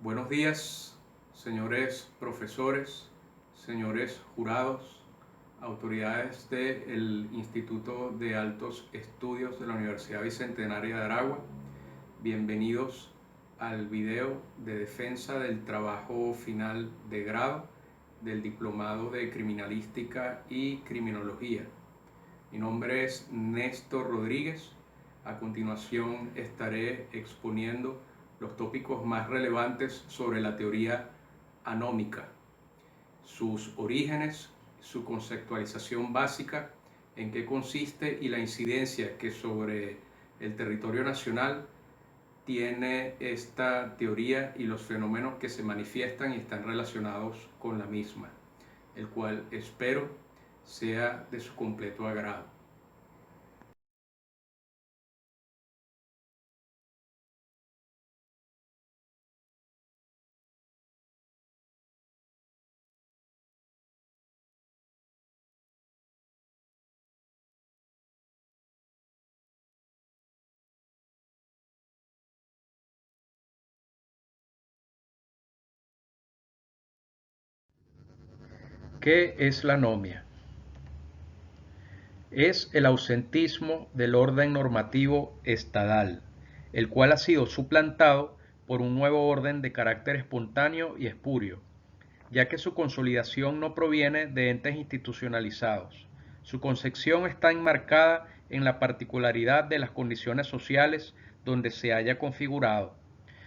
Buenos días, señores profesores, señores jurados, autoridades del Instituto de Altos Estudios de la Universidad Bicentenaria de Aragua. Bienvenidos al video de defensa del trabajo final de grado del Diplomado de Criminalística y Criminología. Mi nombre es Néstor Rodríguez. A continuación estaré exponiendo los tópicos más relevantes sobre la teoría anómica, sus orígenes, su conceptualización básica, en qué consiste y la incidencia que sobre el territorio nacional tiene esta teoría y los fenómenos que se manifiestan y están relacionados con la misma, el cual espero sea de su completo agrado. ¿Qué es la anomia? Es el ausentismo del orden normativo estadal, el cual ha sido suplantado por un nuevo orden de carácter espontáneo y espurio, ya que su consolidación no proviene de entes institucionalizados. Su concepción está enmarcada en la particularidad de las condiciones sociales donde se haya configurado.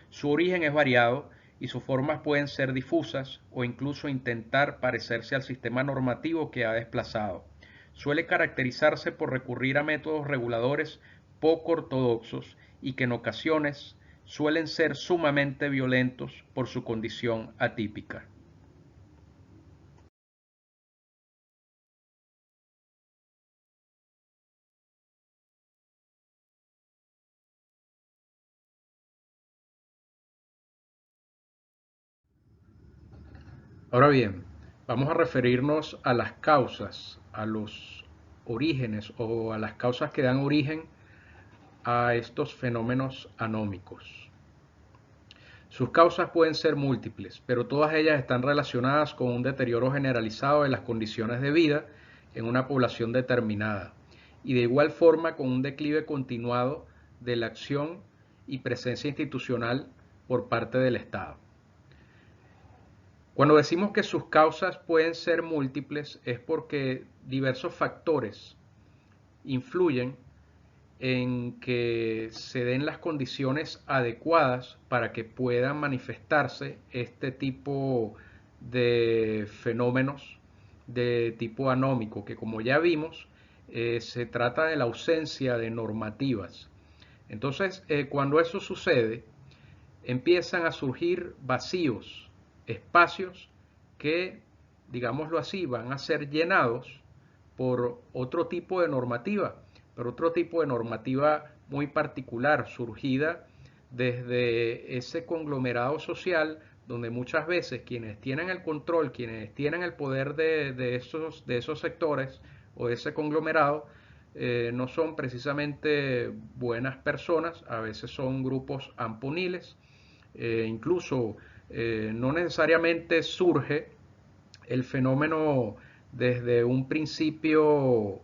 Su origen es variado y sus formas pueden ser difusas o incluso intentar parecerse al sistema normativo que ha desplazado. Suele caracterizarse por recurrir a métodos reguladores poco ortodoxos y que en ocasiones suelen ser sumamente violentos por su condición atípica. Ahora bien, vamos a referirnos a las causas, a los orígenes o a las causas que dan origen a estos fenómenos anómicos. Sus causas pueden ser múltiples, pero todas ellas están relacionadas con un deterioro generalizado de las condiciones de vida en una población determinada, y de igual forma con un declive continuado de la acción y presencia institucional por parte del Estado. Cuando decimos que sus causas pueden ser múltiples es porque diversos factores influyen en que se den las condiciones adecuadas para que puedan manifestarse este tipo de fenómenos de tipo anómico, que como ya vimos, se trata de la ausencia de normativas. Entonces, cuando eso sucede, empiezan a surgir vacíos, espacios que, digámoslo así, van a ser llenados por otro tipo de normativa, pero otro tipo de normativa muy particular, surgida desde ese conglomerado social donde muchas veces quienes tienen el control, quienes tienen el poder de esos sectores o de ese conglomerado, no son precisamente buenas personas, a veces son grupos amponiles, incluso no necesariamente surge el fenómeno desde un principio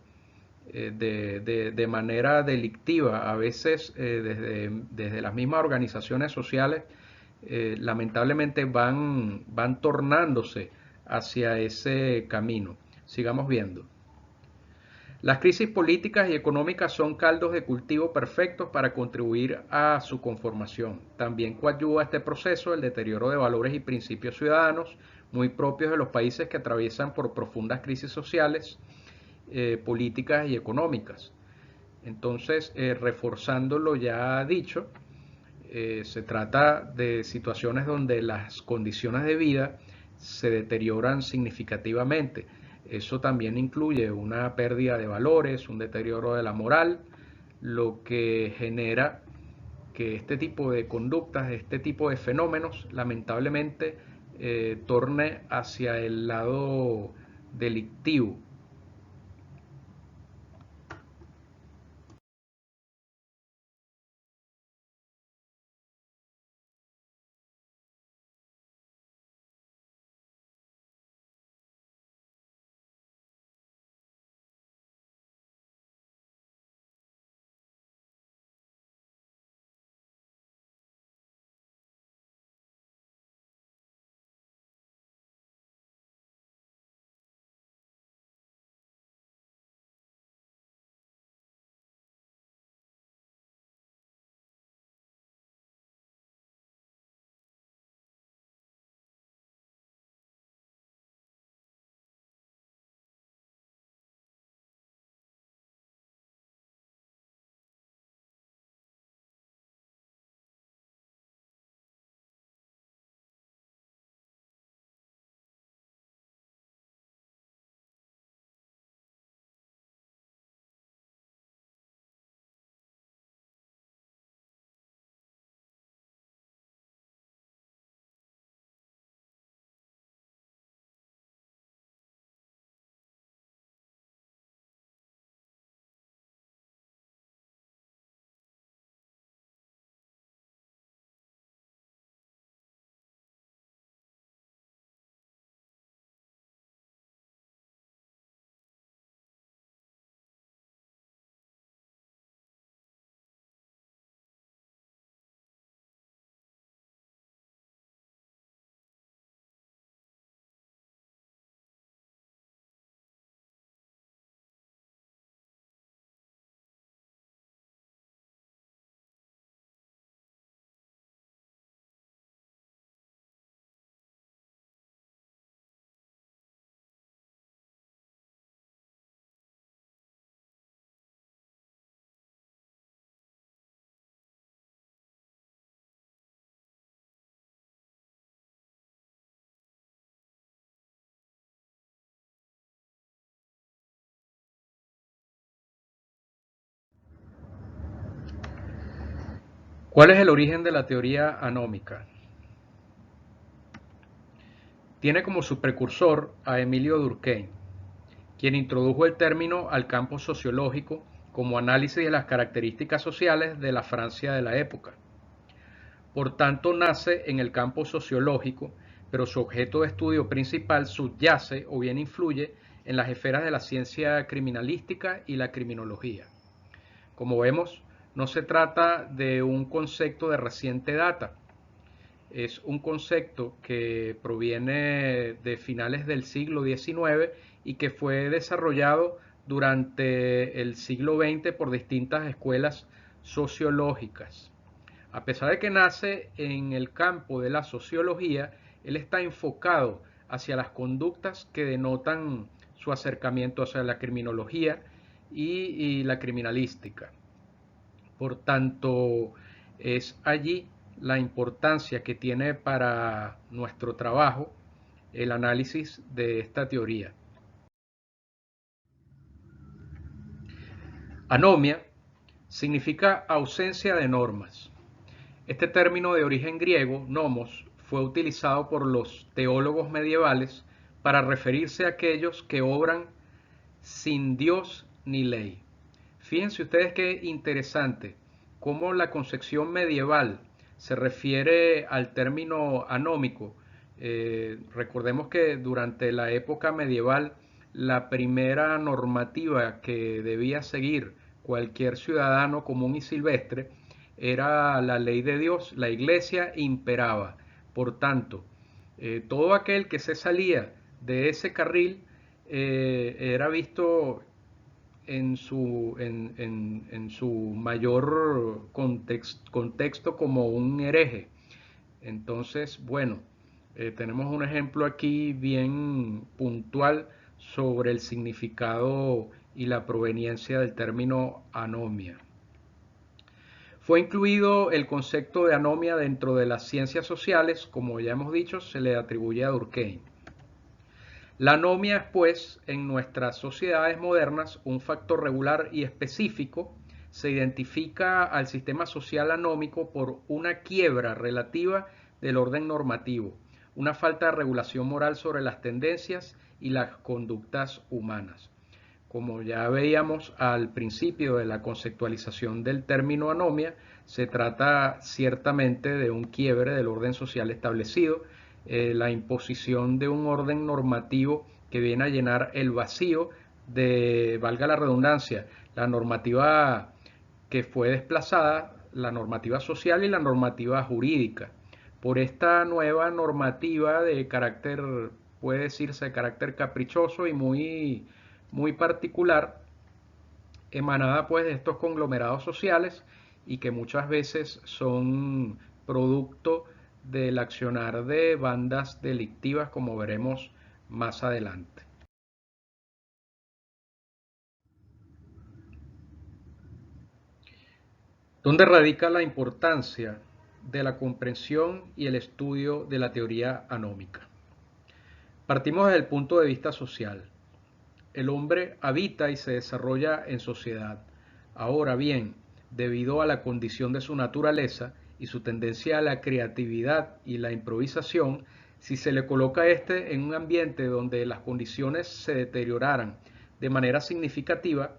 de manera delictiva, a veces desde las mismas organizaciones sociales, lamentablemente van tornándose hacia ese camino. Sigamos viendo. Las crisis políticas y económicas son caldos de cultivo perfectos para contribuir a su conformación. También coadyuva este proceso el deterioro de valores y principios ciudadanos muy propios de los países que atraviesan por profundas crisis sociales, políticas y económicas. Entonces, reforzando lo ya dicho, se trata de situaciones donde las condiciones de vida se deterioran significativamente. Eso también incluye una pérdida de valores, un deterioro de la moral, lo que genera que este tipo de conductas, este tipo de fenómenos, lamentablemente, torne hacia el lado delictivo. ¿Cuál es el origen de la teoría anómica? Tiene como su precursor a Emilio Durkheim, quien introdujo el término al campo sociológico como análisis de las características sociales de la Francia de la época. Por tanto, nace en el campo sociológico, pero su objeto de estudio principal subyace o bien influye en las esferas de la ciencia criminalística y la criminología. Como vemos, no se trata de un concepto de reciente data, es un concepto que proviene de finales del siglo XIX y que fue desarrollado durante el siglo XX por distintas escuelas sociológicas. A pesar de que nace en el campo de la sociología, él está enfocado hacia las conductas que denotan su acercamiento hacia la criminología y la criminalística. Por tanto, es allí la importancia que tiene para nuestro trabajo el análisis de esta teoría. Anomia significa ausencia de normas. Este término de origen griego, nomos, fue utilizado por los teólogos medievales para referirse a aquellos que obran sin Dios ni ley. Fíjense ustedes qué interesante cómo la concepción medieval se refiere al término anómico. Recordemos que durante la época medieval la primera normativa que debía seguir cualquier ciudadano común y silvestre era la ley de Dios. La iglesia imperaba. Por tanto, todo aquel que se salía de ese carril era visto en su mayor contexto como un hereje. Entonces, bueno, tenemos un ejemplo aquí bien puntual sobre el significado y la proveniencia del término anomia. Fue incluido el concepto de anomia dentro de las ciencias sociales, como ya hemos dicho, se le atribuye a Durkheim. La anomia es, pues, en nuestras sociedades modernas un factor regular y específico. Se identifica al sistema social anómico por una quiebra relativa del orden normativo, una falta de regulación moral sobre las tendencias y las conductas humanas. Como ya veíamos al principio de la conceptualización del término anomia, se trata ciertamente de un quiebre del orden social establecido, la imposición de un orden normativo que viene a llenar el vacío de, valga la redundancia, la normativa que fue desplazada, la normativa social y la normativa jurídica, por esta nueva normativa de carácter, puede decirse, de carácter caprichoso y muy particular, emanada pues de estos conglomerados sociales y que muchas veces son producto del accionar de bandas delictivas, como veremos más adelante. ¿Dónde radica la importancia de la comprensión y el estudio de la teoría anómica? Partimos desde el punto de vista social. El hombre habita y se desarrolla en sociedad. Ahora bien, debido a la condición de su naturaleza y su tendencia a la creatividad y la improvisación, si se le coloca a este en un ambiente donde las condiciones se deterioraran de manera significativa,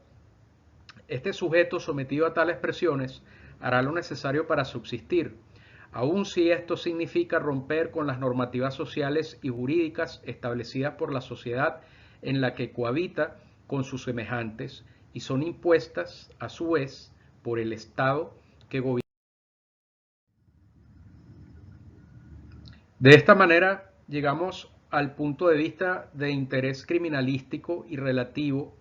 este sujeto sometido a tales presiones hará lo necesario para subsistir, aun si esto significa romper con las normativas sociales y jurídicas establecidas por la sociedad en la que cohabita con sus semejantes y son impuestas, a su vez, por el Estado que gobierna. De esta manera, llegamos al punto de vista de interés criminalístico y relativo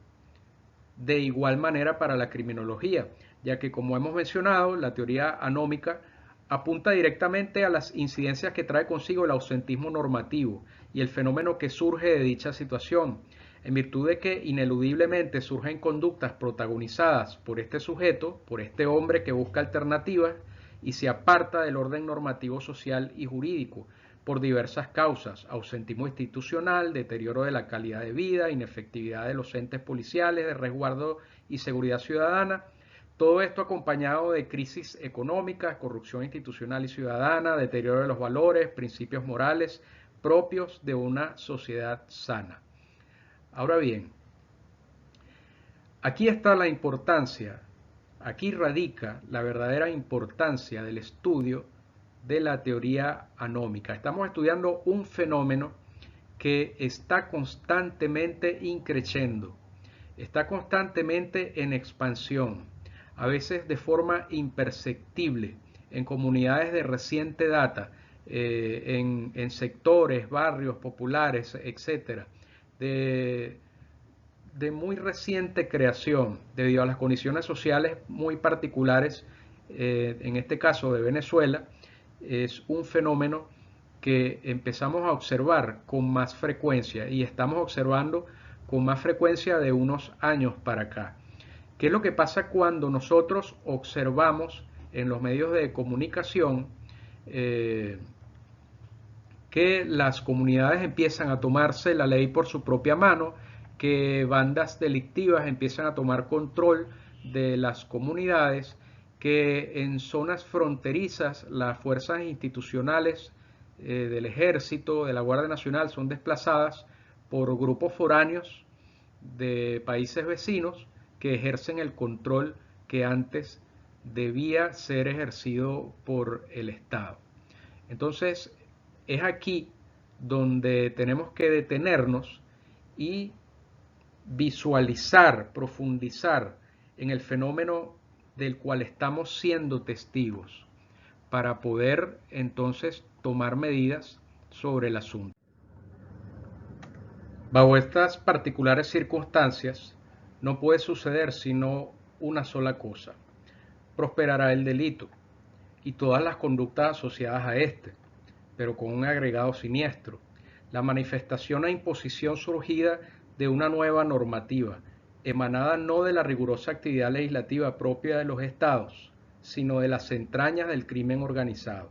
de igual manera para la criminología, ya que, como hemos mencionado, la teoría anómica apunta directamente a las incidencias que trae consigo el ausentismo normativo y el fenómeno que surge de dicha situación, en virtud de que ineludiblemente surgen conductas protagonizadas por este sujeto, por este hombre que busca alternativas y se aparta del orden normativo social y jurídico por diversas causas: ausentismo institucional, deterioro de la calidad de vida, inefectividad de los entes policiales de resguardo y seguridad ciudadana, Todo esto acompañado de crisis económicas, corrupción institucional y ciudadana, deterioro de los valores, principios morales propios de una sociedad sana. Ahora bien, aquí está la importancia, aquí radica la verdadera importancia del estudio de la teoría anómica. Estamos estudiando un fenómeno que está constantemente increciendo, está constantemente en expansión, a veces de forma imperceptible, en comunidades de reciente data, en sectores, barrios populares, etcétera, de muy reciente creación, debido a las condiciones sociales muy particulares, en este caso de Venezuela. Es un fenómeno que empezamos a observar con más frecuencia y estamos observando con más frecuencia de unos años para acá. ¿Qué es lo que pasa cuando nosotros observamos en los medios de comunicación que las comunidades empiezan a tomarse la ley por su propia mano, que bandas delictivas empiezan a tomar control de las comunidades, que en zonas fronterizas las fuerzas institucionales del ejército, de la Guardia Nacional son desplazadas por grupos foráneos de países vecinos que ejercen el control que antes debía ser ejercido por el Estado? Entonces, es aquí donde tenemos que detenernos y visualizar, profundizar en el fenómeno del cual estamos siendo testigos para poder entonces tomar medidas sobre el asunto. Bajo estas particulares circunstancias, no puede suceder sino una sola cosa: prosperará el delito y todas las conductas asociadas a este, pero con un agregado siniestro: la manifestación e imposición surgida de una nueva normativa, emanada no de la rigurosa actividad legislativa propia de los estados, sino de las entrañas del crimen organizado.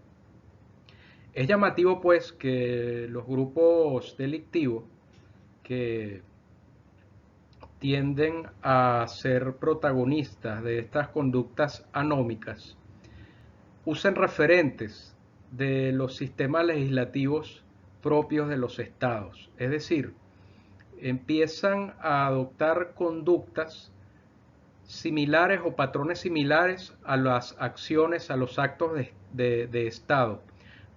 Es llamativo, pues, que los grupos delictivos que tienden a ser protagonistas de estas conductas anómicas usen referentes de los sistemas legislativos propios de los estados, es decir, empiezan a adoptar conductas similares o patrones similares a las acciones, a los actos de Estado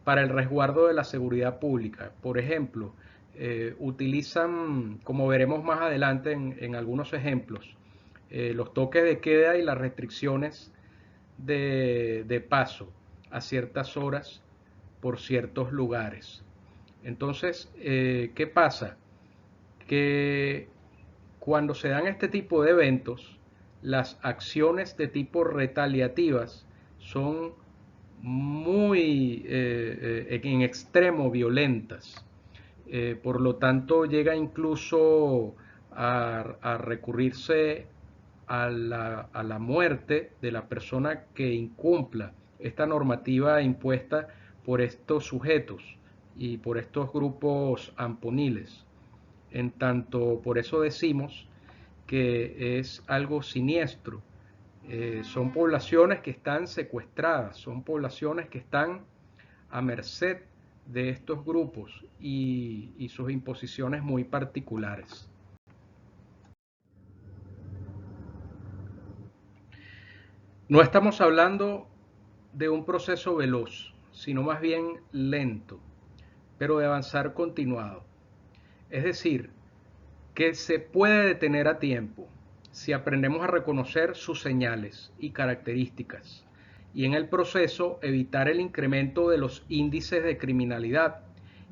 para el resguardo de la seguridad pública. Por ejemplo, utilizan, como veremos más adelante en algunos ejemplos, los toques de queda y las restricciones de paso a ciertas horas por ciertos lugares. Entonces, ¿qué pasa? Que cuando se dan este tipo de eventos, las acciones de tipo retaliativas son muy en extremo violentas. Por lo tanto, llega incluso a recurrirse a la muerte de la persona que incumpla esta normativa impuesta por estos sujetos y por estos grupos amponiles. En tanto, por eso decimos que es algo siniestro. Son poblaciones que están secuestradas, son poblaciones que están a merced de estos grupos y sus imposiciones muy particulares. No estamos hablando de un proceso veloz, sino más bien lento, pero de avanzar continuado. Es decir, que se puede detener a tiempo si aprendemos a reconocer sus señales y características y en el proceso evitar el incremento de los índices de criminalidad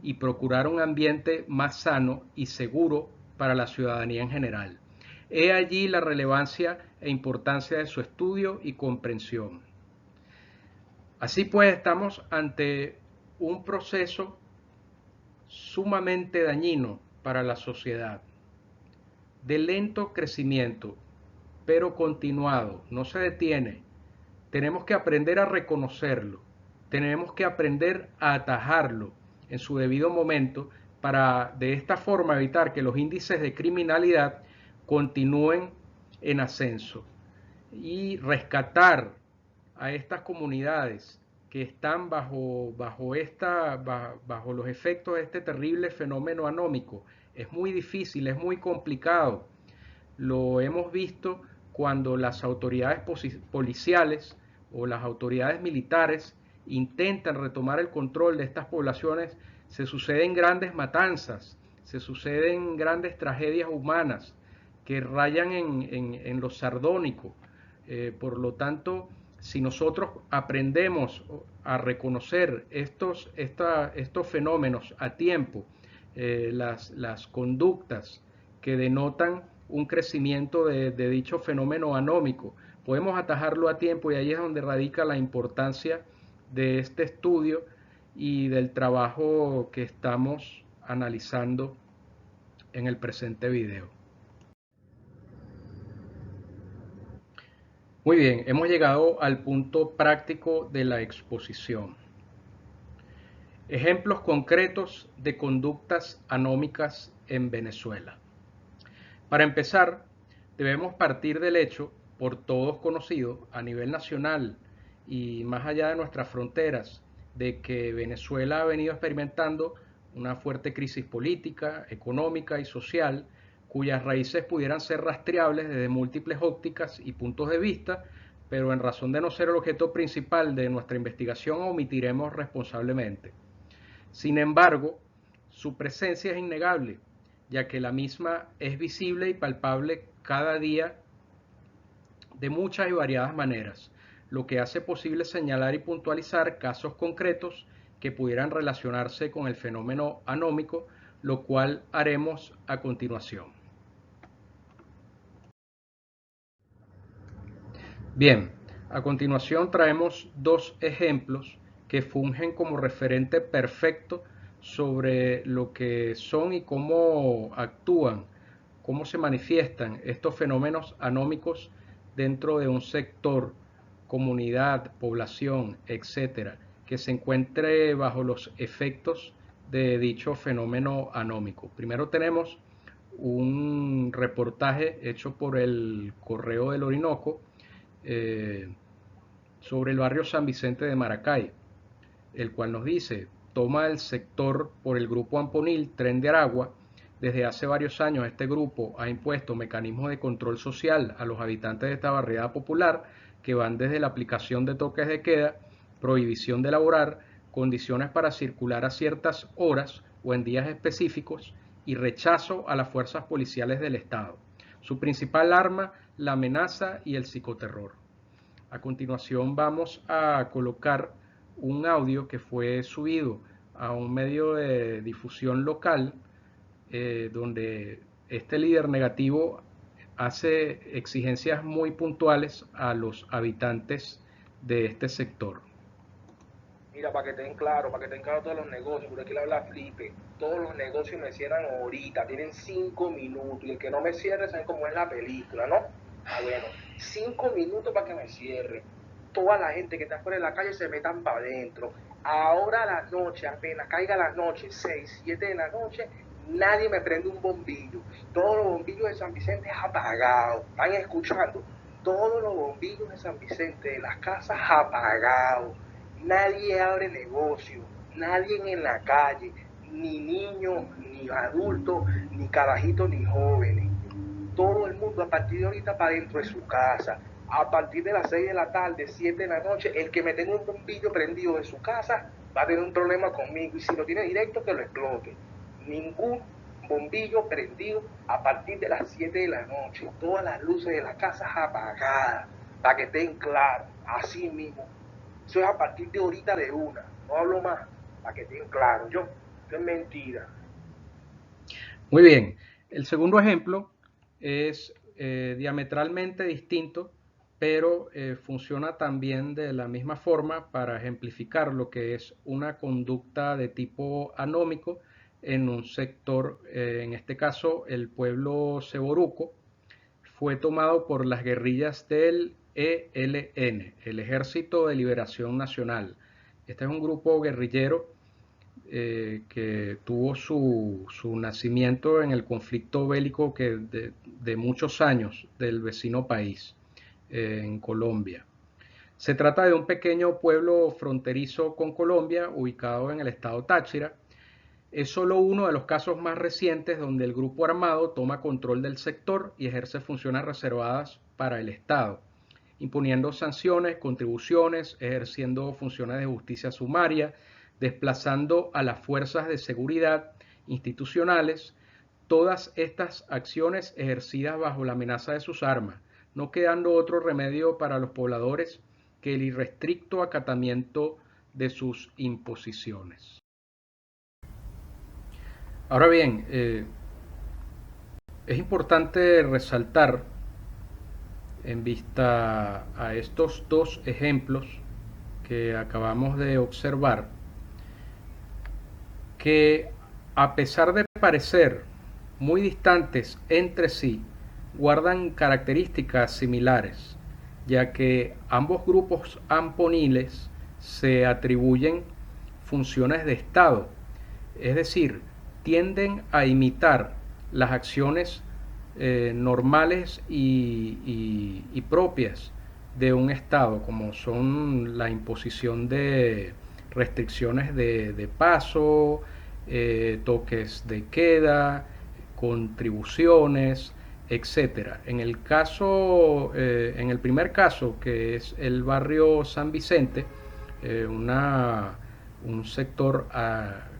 y procurar un ambiente más sano y seguro para la ciudadanía en general. He allí la relevancia e importancia de su estudio y comprensión. Así pues, estamos ante un proceso sumamente dañino para la sociedad, de lento crecimiento, pero continuado, no se detiene. Tenemos que aprender a reconocerlo, tenemos que aprender a atajarlo en su debido momento para de esta forma evitar que los índices de criminalidad continúen en ascenso. y rescatar a estas comunidades que están bajo los efectos de este terrible fenómeno anómico es muy difícil, es muy complicado. Lo hemos visto cuando las autoridades policiales o las autoridades militares intentan retomar el control de estas poblaciones. Se suceden grandes matanzas, se suceden grandes tragedias humanas que rayan en lo sardónico. Por lo tanto, si nosotros aprendemos a reconocer estos fenómenos a tiempo, las conductas que denotan un crecimiento de dicho fenómeno anómico, podemos atajarlo a tiempo, y ahí es donde radica la importancia de este estudio y del trabajo que estamos analizando en el presente video. Muy bien, hemos llegado al punto práctico de la exposición. Ejemplos concretos de conductas anómicas en Venezuela. Para empezar, debemos partir del hecho, por todos conocido a nivel nacional y más allá de nuestras fronteras, de que Venezuela ha venido experimentando una fuerte crisis política, económica y social, cuyas raíces pudieran ser rastreables desde múltiples ópticas y puntos de vista, pero en razón de no ser el objeto principal de nuestra investigación, omitiremos responsablemente. Sin embargo, su presencia es innegable, ya que la misma es visible y palpable cada día de muchas y variadas maneras, lo que hace posible señalar y puntualizar casos concretos que pudieran relacionarse con el fenómeno anómico, lo cual haremos a continuación. Bien, a continuación traemos dos ejemplos que fungen como referente perfecto sobre lo que son y cómo actúan, cómo se manifiestan estos fenómenos anómicos dentro de un sector, comunidad, población, etcétera, que se encuentre bajo los efectos de dicho fenómeno anómico. Primero tenemos un reportaje hecho por el Correo del Orinoco sobre el barrio San Vicente de Maracay, el cual nos dice: toma el sector por el grupo Amponil, Tren de Aragua. Desde hace varios años este grupo ha impuesto mecanismos de control social a los habitantes de esta barriada popular, que van desde la aplicación de toques de queda, prohibición de laborar, condiciones para circular a ciertas horas o en días específicos, y rechazo a las fuerzas policiales del Estado. Su principal arma, la amenaza y el psicoterror. A continuación vamos a colocar un audio que fue subido a un medio de difusión local, donde este líder negativo hace exigencias muy puntuales a los habitantes de este sector. Mira, para que estén claros, todos los negocios, por aquí le habla Felipe, todos los negocios me cierran ahorita, tienen 5 minutos, y el que no me cierre, saben cómo es la película, ¿no? Ah, bueno, 5 minutos para que me cierre. Toda la gente que está fuera de la calle se metan para adentro. Ahora a la noche, apenas caiga la noche, 6, 7 de la noche, nadie me prende un bombillo. Todos los bombillos de San Vicente apagados. ¿Están escuchando? Todos los bombillos de San Vicente, de las casas apagados. Nadie abre negocio, nadie en la calle, ni niños, ni adultos, ni carajitos, ni jóvenes. Todo el mundo a partir de ahorita para dentro de su casa. A partir de las 6 de la tarde, 7 de la noche, el que me tenga un bombillo prendido en su casa va a tener un problema conmigo, y si lo tiene directo, que lo explote. Ningún bombillo prendido a partir de las 7 de la noche. Todas las luces de las casas apagadas, para que estén claros, así mismo. Eso es a partir de ahorita de una, no hablo más, para que estén claros. Eso es mentira. Muy bien, el segundo ejemplo es diametralmente distinto, pero funciona también de la misma forma para ejemplificar lo que es una conducta de tipo anómico en un sector, en este caso el pueblo Seboruco. Fue tomado por las guerrillas del ELN, el Ejército de Liberación Nacional. Este es un grupo guerrillero que tuvo su nacimiento en el conflicto bélico de muchos años del vecino país. en Colombia. Se trata de un pequeño pueblo fronterizo con Colombia, ubicado en el estado Táchira. Es solo uno de los casos más recientes donde el grupo armado toma control del sector y ejerce funciones reservadas para el Estado, imponiendo sanciones, contribuciones, ejerciendo funciones de justicia sumaria, desplazando a las fuerzas de seguridad institucionales. Todas estas acciones ejercidas bajo la amenaza de sus armas, no quedando otro remedio para los pobladores que el irrestricto acatamiento de sus imposiciones. Ahora bien, es importante resaltar, en vista a estos dos ejemplos que acabamos de observar, que a pesar de parecer muy distantes entre sí, guardan características similares, ya que ambos grupos amponiles se atribuyen funciones de Estado, es decir, tienden a imitar las acciones normales y propias de un Estado, como son la imposición de restricciones de paso, toques de queda, contribuciones, etcétera. En el caso, en el primer caso, que es el barrio San Vicente, un sector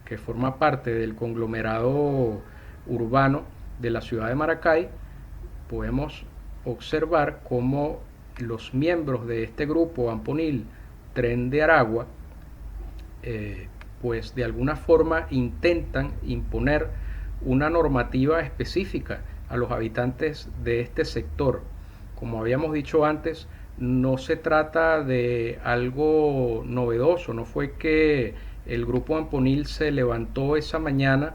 que forma parte del conglomerado urbano de la ciudad de Maracay, podemos observar cómo los miembros de este grupo amponil Tren de Aragua, pues de alguna forma intentan imponer una normativa específica a los habitantes de este sector. Como habíamos dicho antes, no se trata de algo novedoso, no fue que el grupo amponil se levantó esa mañana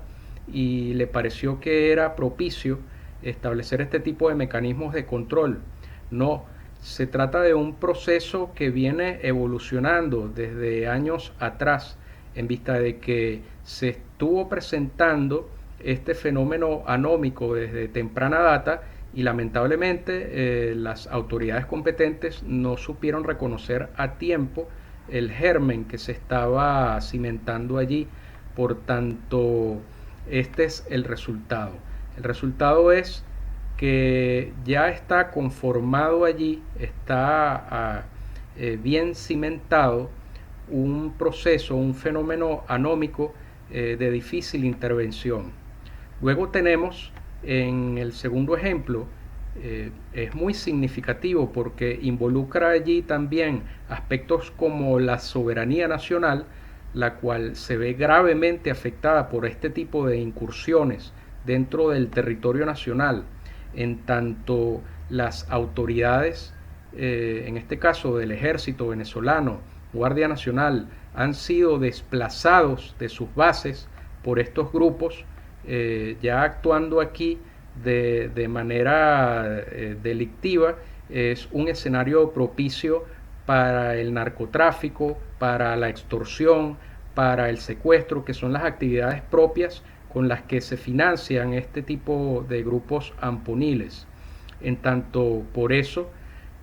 y le pareció que era propicio establecer este tipo de mecanismos de control. No, se trata de un proceso que viene evolucionando desde años atrás, en vista de que se estuvo presentando este fenómeno anómico desde temprana data y lamentablemente las autoridades competentes no supieron reconocer a tiempo el germen que se estaba cimentando allí. Por tanto, este es el resultado. El resultado es que ya está conformado allí, está bien cimentado un proceso, un fenómeno anómico de difícil intervención. Luego tenemos en el segundo ejemplo, es muy significativo porque involucra allí también aspectos como la soberanía nacional, la cual se ve gravemente afectada por este tipo de incursiones dentro del territorio nacional, en tanto las autoridades, en este caso del ejército venezolano, Guardia Nacional, han sido desplazados de sus bases por estos grupos, ya actuando aquí de manera delictiva. Es un escenario propicio para el narcotráfico, para la extorsión, para el secuestro, que son las actividades propias con las que se financian este tipo de grupos amponiles. En tanto, por eso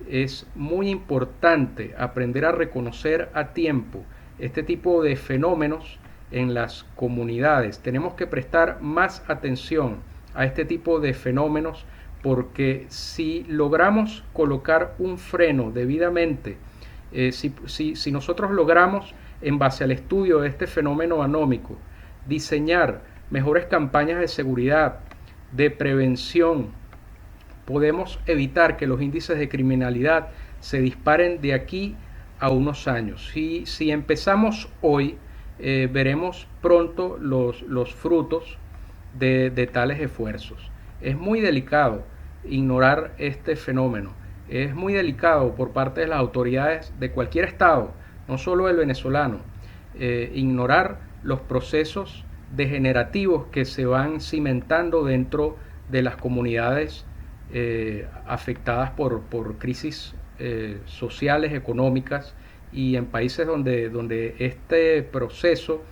es muy importante aprender a reconocer a tiempo este tipo de fenómenos en las comunidades. Tenemos que prestar más atención a este tipo de fenómenos, porque si logramos colocar un freno debidamente, si nosotros logramos, en base al estudio de este fenómeno anómico, diseñar mejores campañas de seguridad, de prevención, podemos evitar que los índices de criminalidad se disparen de aquí a unos años. Si empezamos hoy, veremos pronto los frutos de tales esfuerzos. Es muy delicado ignorar este fenómeno. Es muy delicado por parte de las autoridades de cualquier estado, no solo el venezolano, ignorar los procesos degenerativos que se van cimentando dentro de las comunidades afectadas por crisis sociales, económicas, y en países donde este proceso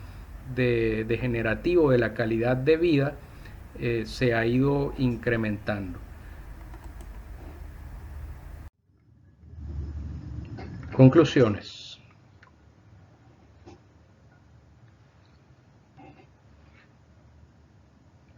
degenerativo de la calidad de vida se ha ido incrementando. Conclusiones.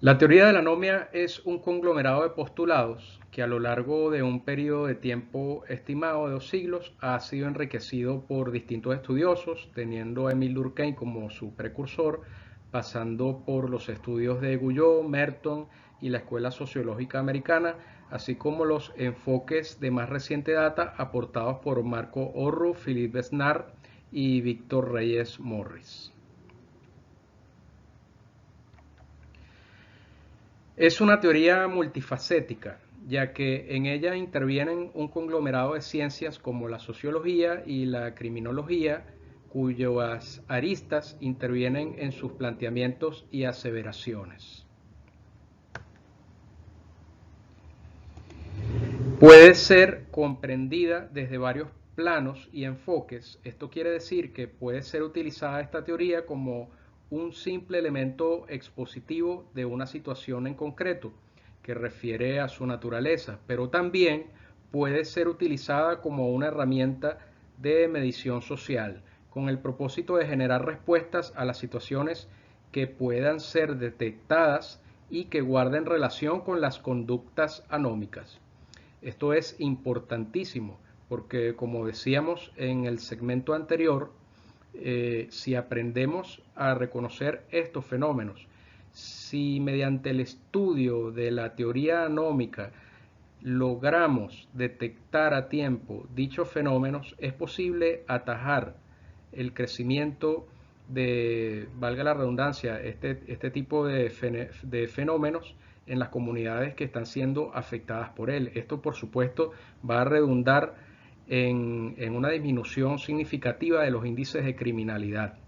La teoría de la anomia es un conglomerado de postulados que a lo largo de un periodo de tiempo estimado de 2 siglos ha sido enriquecido por distintos estudiosos, teniendo a Émile Durkheim como su precursor, pasando por los estudios de Guyot, Merton y la Escuela Sociológica Americana, así como los enfoques de más reciente data aportados por Marco Orru, Philippe Besnard y Víctor Reyes Morris. Es una teoría multifacética, ya que en ella intervienen un conglomerado de ciencias como la sociología y la criminología, cuyas aristas intervienen en sus planteamientos y aseveraciones. Puede ser comprendida desde varios planos y enfoques. Esto quiere decir que puede ser utilizada esta teoría como un simple elemento expositivo de una situación en concreto que refiere a su naturaleza, pero también puede ser utilizada como una herramienta de medición social, con el propósito de generar respuestas a las situaciones que puedan ser detectadas y que guarden relación con las conductas anómicas. Esto es importantísimo porque, como decíamos en el segmento anterior, si aprendemos a reconocer estos fenómenos, si mediante el estudio de la teoría anómica logramos detectar a tiempo dichos fenómenos, es posible atajar el crecimiento de, valga la redundancia, este tipo de fenómenos en las comunidades que están siendo afectadas por él. Esto, por supuesto, va a redundar en una disminución significativa de los índices de criminalidad.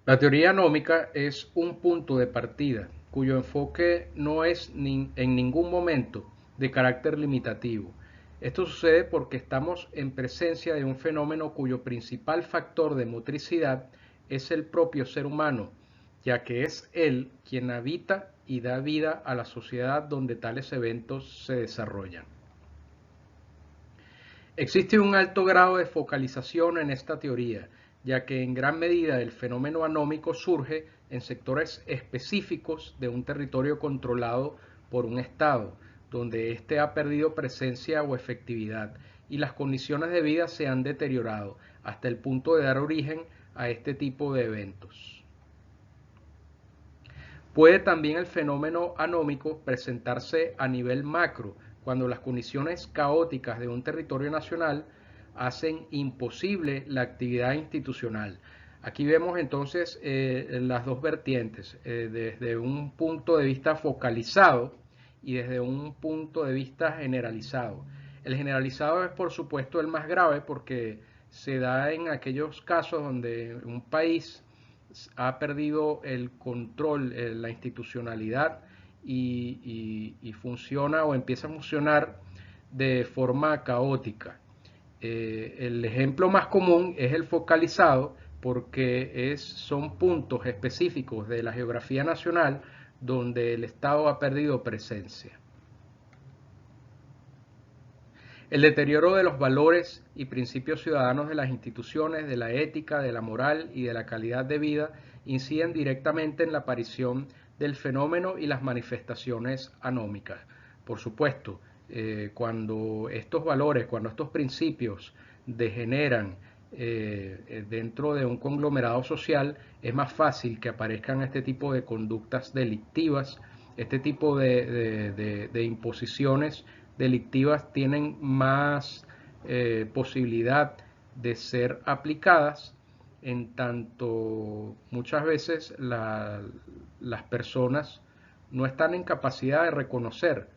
La teoría anómica es un punto de partida cuyo enfoque no es en ningún momento de carácter limitativo. Esto sucede porque estamos en presencia de un fenómeno cuyo principal factor de motricidad es el propio ser humano, ya que es él quien habita y da vida a la sociedad donde tales eventos se desarrollan. Existe un alto grado de focalización en esta teoría, ya que en gran medida el fenómeno anómico surge en sectores específicos de un territorio controlado por un Estado, donde éste ha perdido presencia o efectividad y las condiciones de vida se han deteriorado hasta el punto de dar origen a este tipo de eventos. Puede también el fenómeno anómico presentarse a nivel macro, cuando las condiciones caóticas de un territorio nacional hacen imposible la actividad institucional. Aquí vemos entonces las dos vertientes, desde un punto de vista focalizado y desde un punto de vista generalizado. El generalizado es, por supuesto, el más grave porque se da en aquellos casos donde un país ha perdido el control, la institucionalidad y funciona o empieza a funcionar de forma caótica. El ejemplo más común es el focalizado porque son puntos específicos de la geografía nacional donde el Estado ha perdido presencia. El deterioro de los valores y principios ciudadanos de las instituciones, de la ética, de la moral y de la calidad de vida inciden directamente en la aparición del fenómeno y las manifestaciones anómicas. Por supuesto, cuando estos valores, cuando estos principios degeneran dentro de un conglomerado social, es más fácil que aparezcan este tipo de conductas delictivas, este tipo de imposiciones delictivas tienen más posibilidad de ser aplicadas, en tanto muchas veces las personas no están en capacidad de reconocer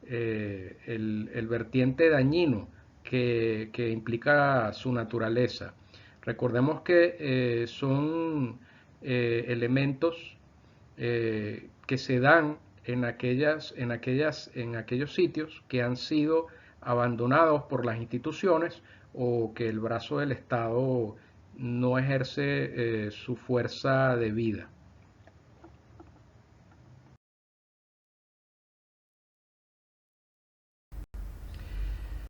el vertiente dañino que implica su naturaleza. Recordemos que son elementos que se dan en aquellos sitios que han sido abandonados por las instituciones o que el brazo del Estado no ejerce su fuerza de vida.